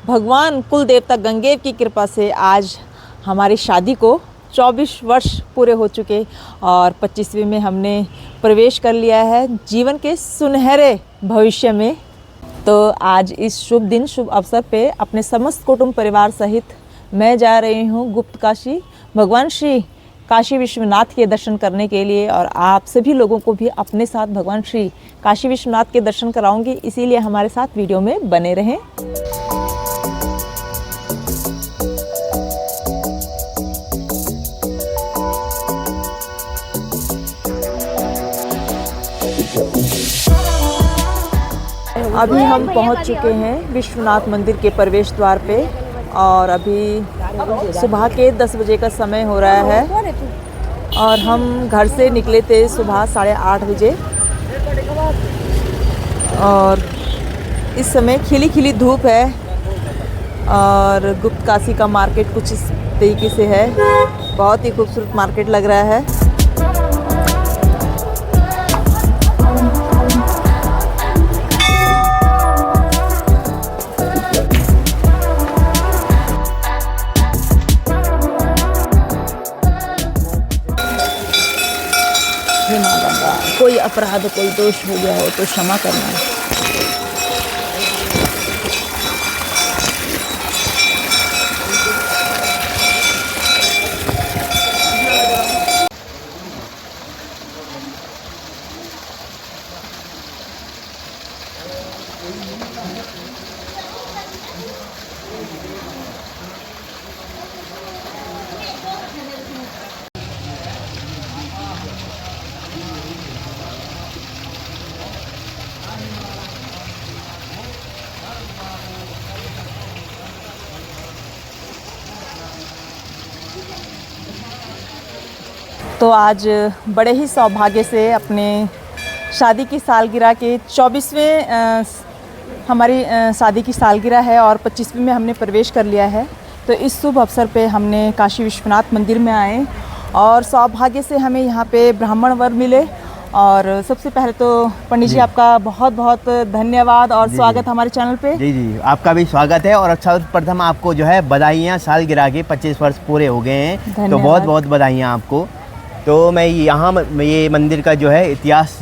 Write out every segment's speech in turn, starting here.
भगवान कुल देवता गंगेव की कृपा से आज हमारी शादी को 24 वर्ष पूरे हो चुके और 25वें में हमने प्रवेश कर लिया है जीवन के सुनहरे भविष्य में। तो आज इस शुभ दिन शुभ अवसर पे अपने समस्त कुटुंब परिवार सहित मैं जा रही हूँ गुप्त काशी भगवान श्री काशी विश्वनाथ के दर्शन करने के लिए, और आप सभी लोगों को भी अपने साथ भगवान श्री काशी विश्वनाथ के दर्शन कराऊंगी, इसीलिए हमारे साथ वीडियो में बने रहें। अभी हम पहुंच चुके हैं विश्वनाथ मंदिर के प्रवेश द्वार पे और अभी सुबह के 10 बजे का समय हो रहा है और हम घर से निकले थे सुबह 8:30 बजे और इस समय खिली खिली धूप है और गुप्त काशी का मार्केट कुछ इस तरीके से है। बहुत ही खूबसूरत मार्केट लग रहा है। कोई अपराध कोई दोष हो गया हो तो क्षमा करना। तो आज बड़े ही सौभाग्य से अपने शादी की सालगिरह के 24वें हमारी शादी की सालगिरह है और 25वें में हमने प्रवेश कर लिया है। तो इस शुभ अवसर पे हमने काशी विश्वनाथ मंदिर में आए और सौभाग्य से हमें यहाँ पे ब्राह्मण वर मिले। और सबसे पहले तो पंडित जी आपका बहुत बहुत धन्यवाद और स्वागत हमारे चैनल पे। जी आपका भी स्वागत है और सर्वप्रथम आपको जो है बधाइयाँ, सालगिरह के 25 वर्ष पूरे हो गए हैं, तो बहुत बहुत बधाइयाँ आपको। तो मैं यहाँ ये मंदिर का जो है इतिहास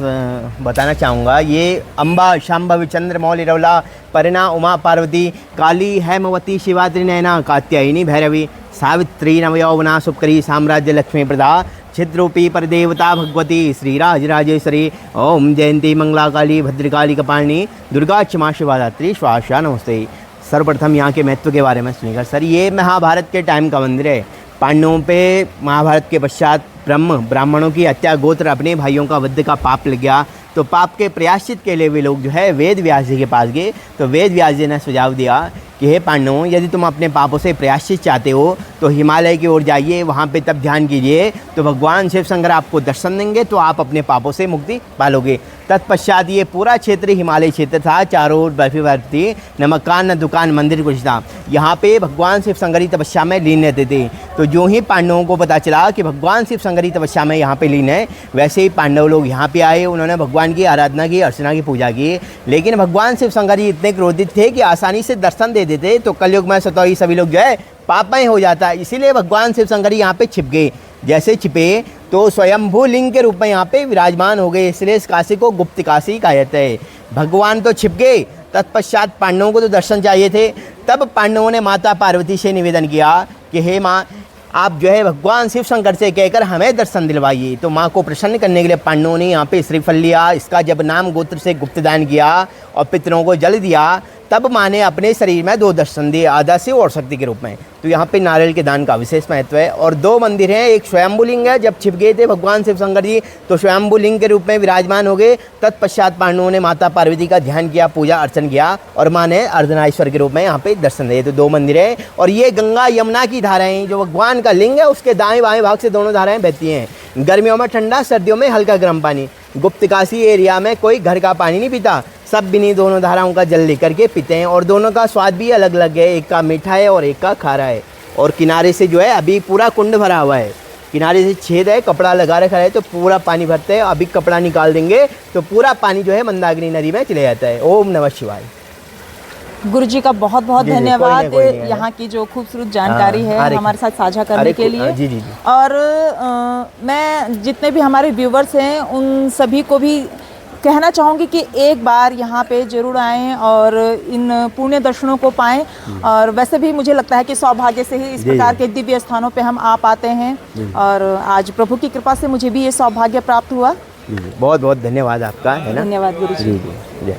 बताना चाहूँगा। ये अम्बा शाम्भवी चंद्र मौली रवला परिणा उमा पार्वती काली हेमवती शिवा त्रिनयना कात्यायनी भैरवी सावित्री नवयौवना सुपकरी साम्राज्य लक्ष्मी प्रदा छिद्रूपी परदेवता भगवती श्री राजराजेश्वरी ओम जयंती मंगला काली भद्रकाली कपालिनी दुर्गा क्षमा शिवाधात्री स्वाशा नमस्ते। सर्वप्रथम यहाँ के महत्व के बारे में सुनिएगा सर। ये महाभारत के टाइम का मंदिर है। पांडवों पे महाभारत के पश्चात ब्राह्मणों की हत्या गोत्र अपने भाइयों का वध का पाप लग गया, तो पाप के प्रायश्चित के लिए वे लोग जो है वेद व्यास जी के पास गए। तो वेद व्यास जी ने सुझाव दिया कि हे पांडवों, यदि तुम अपने पापों से प्रायश्चित चाहते हो तो हिमालय की ओर जाइए, वहाँ पे तब ध्यान कीजिए, तो भगवान शिव शंकर आपको दर्शन देंगे, तो आप अपने पापों से मुक्ति पालोगे। तत्पश्चात ये पूरा क्षेत्र हिमालय क्षेत्र था, चारों ओर बर्फ थी, न मकान न दुकान मंदिर कुछ था। यहाँ पे भगवान शिव शंकर तपस्या में लीन रहते थे। तो जो ही पांडवों को पता चला कि भगवान शिव शंकर तपस्या में यहाँ पे लीन है, वैसे ही पांडव लोग यहाँ पे आए, उन्होंने भगवान की आराधना की, अर्चना की, पूजा की। लेकिन भगवान शिव शंकर जी इतने क्रोधित थे कि आसानी से दर्शन दे देते, तो कलयुग में स्वतः ही सभी लोग जो है पापमय हो जाता है। इसीलिए भगवान शिव शंकर यहाँ पे छिप गए। जैसे छिपे तो स्वयंभू लिंग के रूप में यहाँ पे विराजमान हो गए, इसलिए इस काशी को गुप्त काशी कहा जाता है। भगवान तो छिप गए, तत्पश्चात पांडवों को तो दर्शन चाहिए थे। तब पांडवों ने माता पार्वती से निवेदन किया कि हे माँ, आप जो है भगवान शिव शंकर से कहकर हमें दर्शन दिलवाइए। तो माँ को प्रसन्न करने के लिए पांडवों ने यहाँ पे श्रीफल लिया, इसका जब नाम गोत्र से गुप्तदान किया और पितरों को जल दिया, तब माँ ने अपने शरीर में 2 दर्शन दिए, आधा शिव और शक्ति के रूप में। तो यहाँ पे नारियल के दान का विशेष महत्व है। और 2 मंदिर हैं, एक स्वयंभू लिंग है, जब छिप गए थे भगवान शिव शंकर जी तो स्वयंभू लिंग के रूप में विराजमान हो गए। तत्पश्चात पांडवों ने माता पार्वती का ध्यान किया, पूजा अर्चन किया और माँ ने अर्धनारीश्वर के रूप में यहाँ पे दर्शन दिए। तो 2 मंदिर है और ये गंगा यमुना की धाराएं, जो भगवान का लिंग है उसके दाएं बाएं भाग से दोनों धाराएं बहती हैं। गर्मियों में ठंडा, सर्दियों में हल्का गर्म पानी। गुप्त काशी एरिया में कोई घर का पानी नहीं पीता, सब बिन्हीं दोनों धाराओं का जल लेकर के पीते हैं और दोनों का स्वाद भी अलग अलग है, एक का मीठा है और एक का खारा है। और किनारे से जो है अभी पूरा कुंड भरा हुआ है, किनारे से छेद है, कपड़ा लगा रखा है तो पूरा पानी भरते हैं। अभी कपड़ा निकाल देंगे तो पूरा पानी जो है मंदाकिनी नदी में चले जाता है। ओम नमः शिवाय। गुरु जी का बहुत बहुत जी, जी, धन्यवाद कोई नहीं है। यहाँ की जो खूबसूरत जानकारी है अरे, हमारे साथ साझा करने अरे, के लिए। जी, जी, जी। और मैं जितने भी हमारे व्यूवर्स हैं उन सभी को भी कहना चाहूँगी कि एक बार यहाँ पे ज़रूर आएँ और इन पुण्य दर्शनों को पाएँ। और वैसे भी मुझे लगता है कि सौभाग्य से ही इस जी, प्रकार जी। के दिव्य स्थानों पे हम आ पाते हैं। और आज प्रभु की कृपा से मुझे भी ये सौभाग्य प्राप्त हुआ। जी, बहुत बहुत धन्यवाद आपका, है ना। धन्यवाद गुरु जी। जी जी।